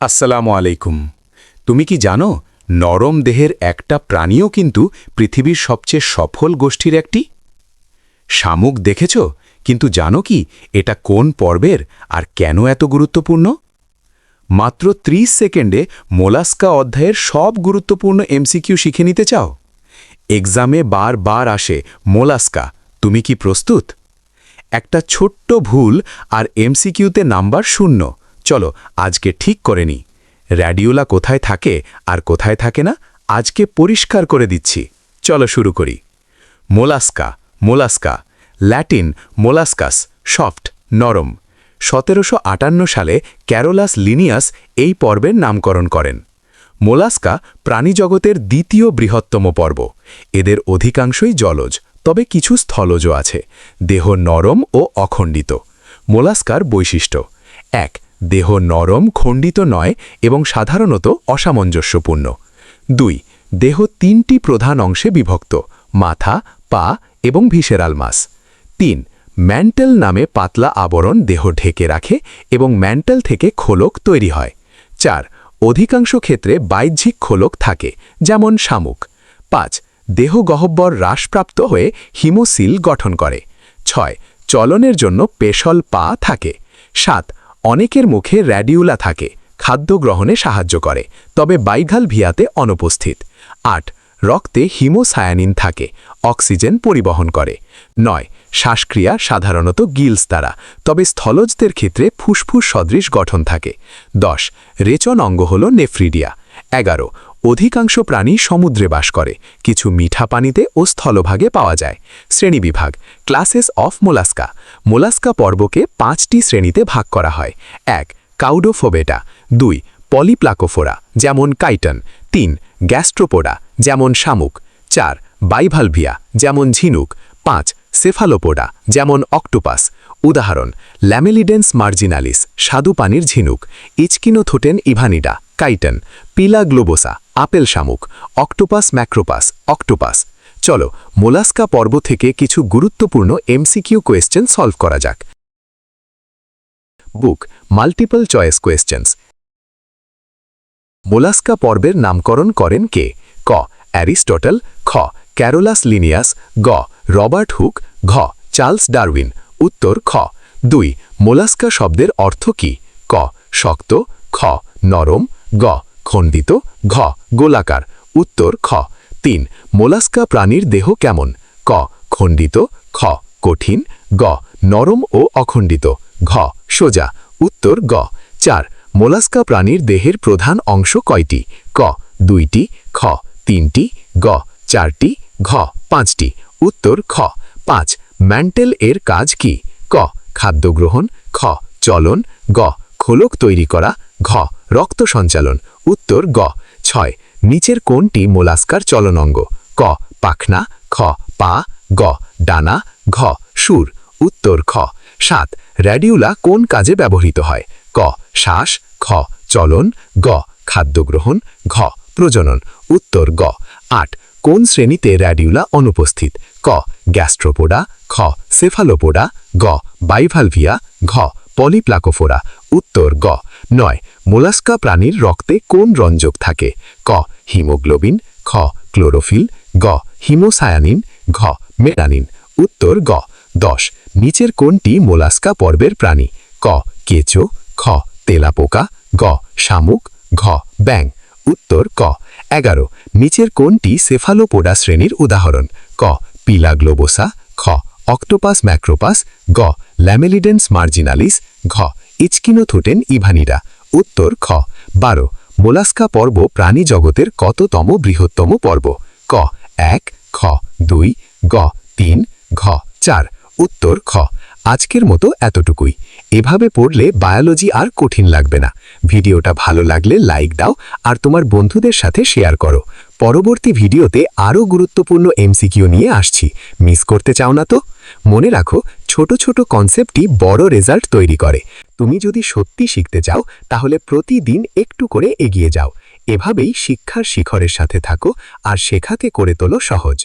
আসসালামু আলাইকুম। তুমি কি জানো নরম দেহের একটা প্রাণীও কিন্তু পৃথিবীর সবচেয়ে সফল গোষ্ঠীর একটি? শামুক দেখেছ, কিন্তু জানো কি এটা কোন পর্বের আর কেন এত গুরুত্বপূর্ণ? মাত্র ৩০ সেকেন্ডে মোলাস্কা অধ্যায়ের সব গুরুত্বপূর্ণ এমসিকিউ শিখে নিতে চাও? এক্সামে বার আসে মোলাস্কা, তুমি কি প্রস্তুত? একটা ছোট্ট ভুল আর এমসিকিউতে নাম্বার 0। চলো আজকে ঠিক করে নিই। র্যাডিওলা কোথায় থাকে আর কোথায় থাকে না আজকে পরিষ্কার করে দিচ্ছি। চলো শুরু করি। Mollusca mollusca Latin molluscs, soft, নরম। ১৭৫৮ সালে ক্যারোলাস লিনিয়াস এই পর্বের নামকরণ করেন। মোলাস্কা প্রাণীজগতের দ্বিতীয় বৃহত্তম পর্ব। এদের অধিকাংশই জলজ, তবে কিছু স্থলজও আছে। দেহ নরম ও অখণ্ডিত। মোলাস্কার বৈশিষ্ট্য: ১. দেহ নরম, খণ্ডিত নয় এবং সাধারণত অসামঞ্জস্যপূর্ণ। ২. দেহ ৩টি প্রধান অংশে বিভক্ত: মাথা, পা এবং ভিসেরাল মাস। ৩. ম্যান্টেল নামে পাতলা আবরণ দেহ ঢেকে রাখে এবং ম্যান্টেল থেকে খোলক তৈরি হয়। ৪. অধিকাংশ ক্ষেত্রে বাহ্যিক খোলক থাকে, যেমন শামুক। ৫. দেহ গহ্বর হ্রাসপ্রাপ্ত হয়ে হিমোসিল গঠন করে। ৬. চলনের জন্য পেশল পা থাকে। ৭. অনেকের মুখে র্যাডিউলা থাকে, খাদ্য গ্রহণে সাহায্য করে, তবে বাইঘাল ভিয়াতে অনুপস্থিত। ৮. রক্তে হিমোসায়ানিন থাকে, অক্সিজেন পরিবহন করে। ৯. শ্বাসক্রিয়া সাধারণত গিলস দ্বারা, তবে স্থলজদের ক্ষেত্রে ফুসফুস সদৃশ গঠন থাকে। ১০. রেচন অঙ্গ হল নেফ্রিডিয়া। ১১. অধিকাংশ প্রাণী সমুদ্রে বাস করে, কিছু মিঠা পানিতে ও স্থলভাগে পাওয়া যায়। শ্রেণীবিভাগ: ক্লাসেস অফ মোলাস্কা। মোলাস্কা পর্বকে 5টি শ্রেণীতে ভাগ করা হয়। ১. কাউডোফোবেটা। ২. পলিপ্লাকোফোরা, যেমন কাইটন। ৩. গ্যাস্ট্রোপোডা, যেমন শামুক। ৪. বাইভালভিয়া, যেমন ঝিনুক। ৫. সেফালোপোডা, যেমন অক্টোপাস। উদাহরণ: ল্যামেলিডেন্স মার্জিনালিস, স্বাদুপানির ঝিনুক। ইচকিনোথোটেন ইভানিডা, কাইটন। পিলা গ্লোবোসা, আপেল শামুক। Octopus Macropus, octopus. চলো মোলাস্কা পর্ব থেকে কিছু গুরুত্বপূর্ণ এমসিকিউ কোয়েশ্চেন সলভ করা যাক। Book multiple choice questions. Mollusca পর্বের নামকরণ করেন কে? ক. অ্যারিস্টটল। খ. Carolus Linnaeus. গ. Robert Hooke. ঘ. Charles Darwin. উত্তর খ। ২. মোলাস্কা শব্দের অর্থ কী? ক. শক্ত। খ. নরম। গ. খণ্ডিত। ঘ. গোলাকার। উত্তর খ। ৩. মোলাস্কা প্রাণীর দেহ কেমন? ক. খণ্ডিত। খ. কঠিন। গ. নরম ও অখণ্ডিত। ঘ. সোজা। উত্তর গ। ৪. মোলাস্কা প্রাণীর দেহের প্রধান অংশ কয়টি? ক. ২টি। খ. ৩টি। গ. ৪টি। ঘ. 5টি। উত্তর খ। ৫. ম্যান্টেল এর কাজ কি? ক. খাদ্য গ্রহণ। খ. চলন। গ. খোলক তৈরি করা। ঘ. রক্ত সঞ্চালন। উত্তর গ। ৬. নিচের কোনটি মোলাস্কার চলনাঙ্গ? ক. পাখনা। খ. পা। গ. ডানা। ঘ. শুঁড়। উত্তর খ। ৭. র্যাডিউলা কোন কাজে ব্যবহৃত হয়? ক. শ্বাস। খ. চলন। গ. খাদ্য গ্রহণ। ঘ. প্রজনন। উত্তর গ। ৮. কোন শ্রেণীতে র্যাডিউলা অনুপস্থিত? ক. গ্যাস্ট্রোপোডা। খ. সেফালোপোডা। গ. বাইভালভিয়া। ঘ. পলিপ্লাকোফোরা। উত্তর গ। ৯. মোলাস্কা প্রাণীর রক্তে কোন রঞ্জক থাকে? ক. হিমোগ্লোবিন। খ. ক্লোরোফিল। গ. হিমোসায়ানিন। ঘ. মেলানিন। উত্তর গ। ১০. নিচের কোনটি মোলাস্কা পর্বের প্রাণী? ক. কেঁচো। খ. তেলাপোকা। গ. শামুক। ঘ. ব্যাঙ। উত্তর ক। ১১. নিচের কোনটি সেফালোপোডা শ্রেণীর উদাহরণ? ক. পিলা গ্লোবোসা। খ. অক্টোপাস ম্যাক্রোপাস। গ. ল্যামেলিডেন্স মার্জিনালিস। ঘ. ইচকিনোথোটেন ইভানিডা। উত্তর খ। ১২. মোলাস্কা পর্ব প্রাণী জগতের কততম বৃহত্তম পর্ব? ক. ১। খ. ২। গ. ৩। ঘ. ৪। উত্তর খ। আজকের মতো এতটুকুই। এভাবে পড়লে বায়োলজি আর কঠিন লাগবে না। ভিডিওটা ভালো লাগলে লাইক দাও আর তোমার বন্ধুদের সাথে শেয়ার করো। পরবর্তী ভিডিওতে আরও গুরুত্বপূর্ণ এমসিকিউ নিয়ে আসছি, মিস করতে চাও না তো? মনে রাখো, ছোট ছোট কনসেপ্টই বড় রেজাল্ট তৈরি করে। তুমি যদি সত্যি শিখতে চাও তাহলে প্রতিদিন একটু করে এগিয়ে যাও। এভাবেই শিক্ষার শিখরের সাথে থাকো আর শেখাকে করে তোলো সহজ।